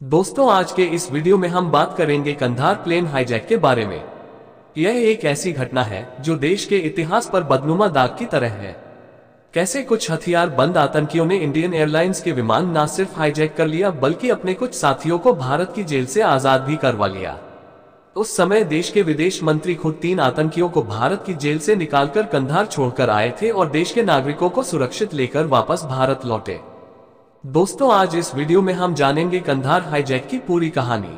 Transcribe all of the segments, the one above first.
दोस्तों, आज के इस वीडियो में हम बात करेंगे कंधार प्लेन हाईजैक के बारे में। यह एक ऐसी घटना है जो देश के इतिहास पर बदनुमा दाग की तरह है। कैसे कुछ हथियार बंद आतंकियों ने इंडियन एयरलाइंस के विमान न सिर्फ हाईजैक कर लिया बल्कि अपने कुछ साथियों को भारत की जेल से आजाद भी करवा लिया। उस समय देश के विदेश मंत्री खुद 3 आतंकियों को भारत की जेल से निकालकर कंधार छोड़कर आए थे और देश के नागरिकों को सुरक्षित लेकर वापस भारत लौटे। दोस्तों, आज इस वीडियो में हम जानेंगे कंधार हाईजैक की पूरी कहानी।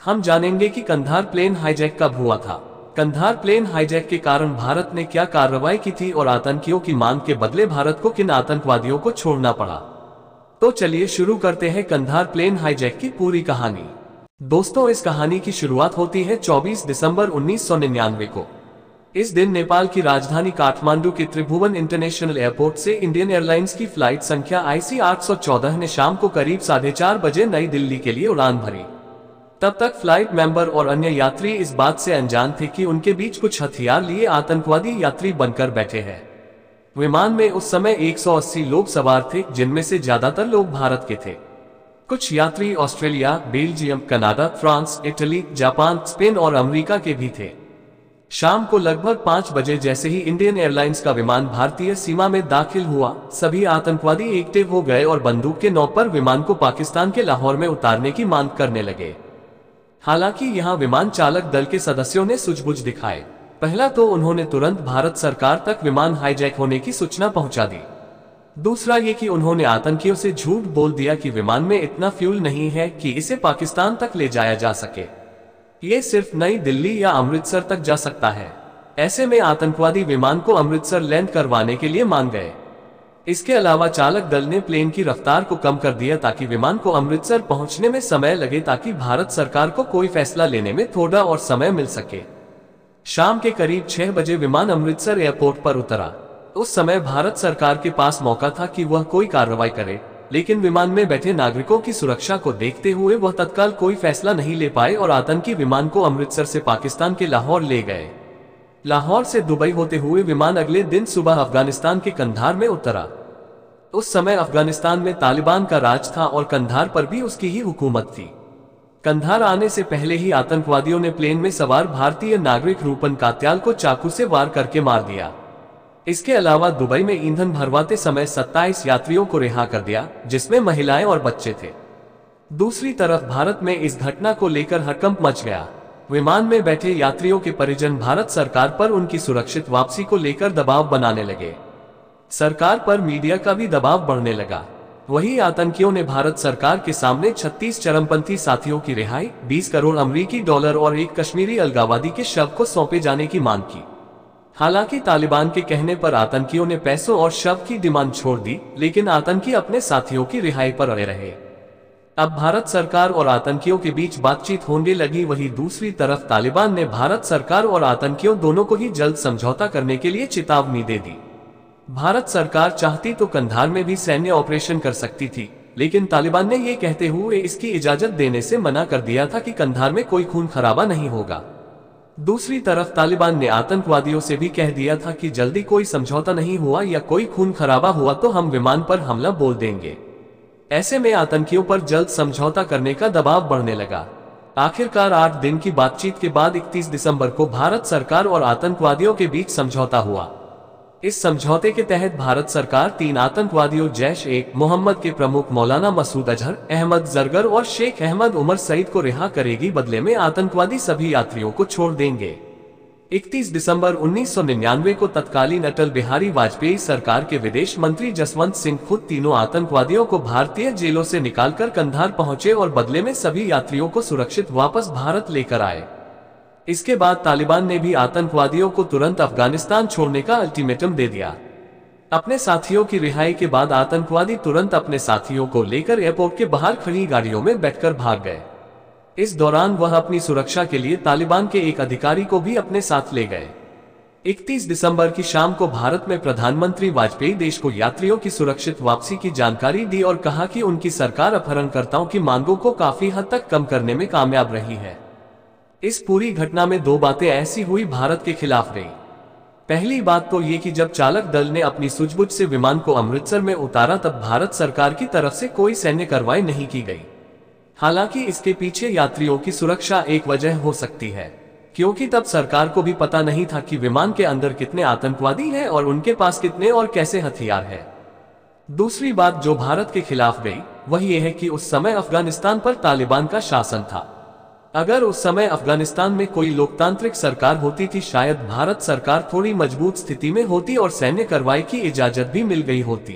हम जानेंगे कि कंधार प्लेन हाईजैक कब हुआ था, कंधार प्लेन हाईजैक के कारण भारत ने क्या कार्रवाई की थी और आतंकियों की मांग के बदले भारत को किन आतंकवादियों को छोड़ना पड़ा। तो चलिए शुरू करते हैं कंधार प्लेन हाईजैक की पूरी कहानी। दोस्तों, इस कहानी की शुरुआत होती है 24 दिसंबर 1999 को। इस दिन नेपाल की राजधानी काठमांडू के त्रिभुवन इंटरनेशनल एयरपोर्ट से इंडियन एयरलाइंस की फ्लाइट संख्या IC 814 ने शाम को करीब 4:30 बजे नई दिल्ली के लिए उड़ान भरी। तब तक फ्लाइट मेंबर और अन्य यात्री इस बात से अनजान थे कि उनके बीच कुछ हथियार लिए आतंकवादी यात्री बनकर बैठे हैं। विमान में उस समय 180 लोग सवार थे, जिनमें से ज्यादातर लोग भारत के थे। कुछ यात्री Australia, Belgium, Canada, France, Italy, Japan, Spain और अमेरिका के भी थे। शाम को लगभग 5 बजे जैसे ही इंडियन एयरलाइंस का विमान भारतीय सीमा में दाखिल हुआ, सभी आतंकवादी एक्टिव हो गए और बंदूक के नोक पर विमान को पाकिस्तान के लाहौर में उतारने की मांग करने लगे। हालांकि यहां विमान चालक दल के सदस्यों ने सूझबूझ दिखाए। पहला तो उन्होंने तुरंत भारत सरकार तक विमान हाईजैक होने की सूचना पहुंचा दी। दूसरा ये कि उन्होंने आतंकियों से झूठ बोल दिया कि विमान में इतना फ्यूल नहीं है कि इसे पाकिस्तान तक ले जाया जा सके, ये सिर्फ नई दिल्ली या अमृतसर तक जा सकता है। ऐसे में आतंकवादी विमान को अमृतसर लैंड करवाने के लिए मान गए। इसके अलावा चालक दल ने प्लेन की रफ्तार को कम कर दिया ताकि विमान को अमृतसर पहुंचने में समय लगे, ताकि भारत सरकार को कोई फैसला लेने में थोड़ा और समय मिल सके। शाम के करीब 6 बजे विमान अमृतसर एयरपोर्ट पर उतरा। उस समय भारत सरकार के पास मौका था कि वह कोई कार्रवाई करे, लेकिन विमान में बैठे नागरिकों की सुरक्षा को देखते हुए वह तत्काल कोई फैसला नहीं ले पाए और आतंकी विमान को अमृतसर से पाकिस्तान के लाहौर ले गए। लाहौर से दुबई होते हुए विमान अगले दिन सुबह अफगानिस्तान के कंधार में उतरा। उस समय अफगानिस्तान में तालिबान का राज था और कंधार पर भी उसकी ही हुकूमत थी। कंधार आने से पहले ही आतंकवादियों ने प्लेन में सवार भारतीय नागरिक रूपन कात्याल को चाकू से वार करके मार दिया। इसके अलावा दुबई में ईंधन भरवाते समय 27 यात्रियों को रिहा कर दिया, जिसमें महिलाएं और बच्चे थे। दूसरी तरफ भारत में इस घटना को लेकर हड़कंप मच गया। विमान में बैठे यात्रियों के परिजन भारत सरकार पर उनकी सुरक्षित वापसी को लेकर दबाव बनाने लगे। सरकार पर मीडिया का भी दबाव बढ़ने लगा। वही आतंकियों ने भारत सरकार के सामने 36 चरमपंथी साथियों की रिहाई, 20 करोड़ अमेरिकी डॉलर और एक कश्मीरी अलगाववादी के शव को सौंपे जाने की मांग की। हालांकि तालिबान के कहने पर आतंकियों ने पैसों और शव की डिमांड छोड़ दी, लेकिन आतंकी अपने साथियों की रिहाई पर अड़े रहे। अब भारत सरकार और आतंकियों के बीच बातचीत होने लगी। वहीं दूसरी तरफ तालिबान ने भारत सरकार और आतंकियों दोनों को ही जल्द समझौता करने के लिए चेतावनी दे दी। भारत सरकार चाहती तो कंधार में भी सैन्य ऑपरेशन कर सकती थी, लेकिन तालिबान ने यह कहते हुए इसकी इजाजत देने से मना कर दिया था कि कंधार में कोई खून खराबा नहीं होगा। दूसरी तरफ तालिबान ने आतंकवादियों से भी कह दिया था कि जल्दी कोई समझौता नहीं हुआ या कोई खून खराबा हुआ तो हम विमान पर हमला बोल देंगे। ऐसे में आतंकियों पर जल्द समझौता करने का दबाव बढ़ने लगा। आखिरकार 8 दिन की बातचीत के बाद 31 दिसंबर को भारत सरकार और आतंकवादियों के बीच समझौता हुआ। इस समझौते के तहत भारत सरकार 3 आतंकवादियों जैश-ए मोहम्मद के प्रमुख मौलाना मसूद अजहर, अहमद जरगर और शेख अहमद उमर सईद को रिहा करेगी। बदले में आतंकवादी सभी यात्रियों को छोड़ देंगे। 31 दिसंबर 1999 को तत्कालीन अटल बिहारी वाजपेयी सरकार के विदेश मंत्री जसवंत सिंह खुद तीनों आतंकवादियों को भारतीय जेलों से निकालकर कंधार पहुंचे और बदले में सभी यात्रियों को सुरक्षित वापस भारत लेकर आए। इसके बाद तालिबान ने भी आतंकवादियों को तुरंत अफगानिस्तान छोड़ने का अल्टीमेटम दे दिया। अपने साथियों की रिहाई के बाद आतंकवादी तुरंत अपने साथियों को लेकर एयरपोर्ट के बाहर खड़ी गाड़ियों में बैठकर भाग गए। इस दौरान वह अपनी सुरक्षा के लिए तालिबान के एक अधिकारी को भी अपने साथ ले गए। 31 दिसंबर की शाम को भारत में प्रधानमंत्री वाजपेयी देश को यात्रियों की सुरक्षित वापसी की जानकारी दी और कहा कि उनकी सरकार अपहरणकर्ताओं की मांगों को काफी हद तक कम करने में कामयाब रही है। इस पूरी घटना में 2 बातें ऐसी हुई भारत के खिलाफ रही। पहली बात तो ये कि जब चालक दल ने अपनी सूझबूझ से विमान को अमृतसर में उतारा तब भारत सरकार की तरफ से कोई सैन्य कार्रवाई नहीं की गई। हालांकि इसके पीछे यात्रियों की सुरक्षा एक वजह हो सकती है, क्योंकि तब सरकार को भी पता नहीं था कि विमान के अंदर कितने आतंकवादी हैं और उनके पास कितने और कैसे हथियार हैं। दूसरी बात जो भारत के खिलाफ गई वह यह है कि उस समय अफगानिस्तान पर तालिबान का शासन था। अगर उस समय अफगानिस्तान में कोई लोकतांत्रिक सरकार होती थी, शायद भारत सरकार थोड़ी मजबूत स्थिति में होती और सैन्य कार्रवाई की इजाजत भी मिल गई होती।